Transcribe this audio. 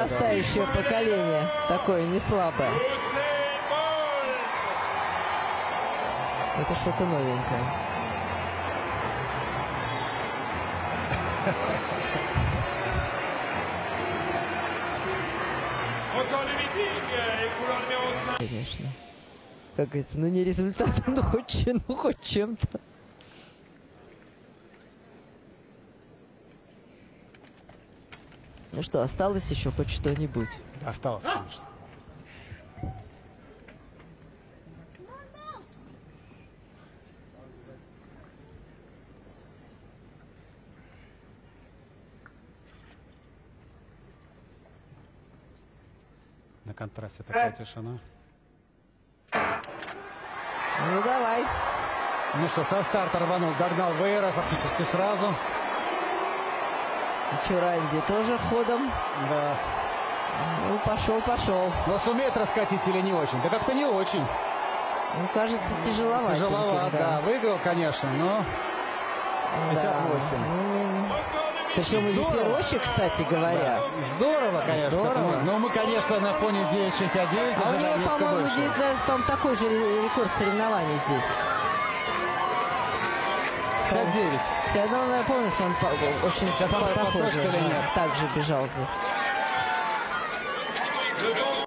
подрастающее поколение, такое не слабое. Это что-то новенькое. Конечно. Как говорится, ну не результатом, но хоть чем-то. Ну что, осталось еще хоть что-нибудь? Осталось, конечно. На контрасте такая тишина. Ну давай. Ну что, со старта рванул, догнал Вейера фактически сразу. Чуранди тоже ходом. Да. Ну, пошел. Но сумеет раскатить или не очень? Да как-то не очень. Ну, кажется, тяжеловато. Тяжеловато, да. Выиграл, конечно, но 58. Да. Причем и ветерочек, кстати говоря. Да. Здорово, конечно. Здорово. Но мы, конечно, на фоне 9.69 А у него, несколько по-моему, больше. 19, по-моему, такой же рекорд соревнований здесь. 59. Все равно я помню, что он очень Сейчас он похож. или нет? Так же бежал здесь.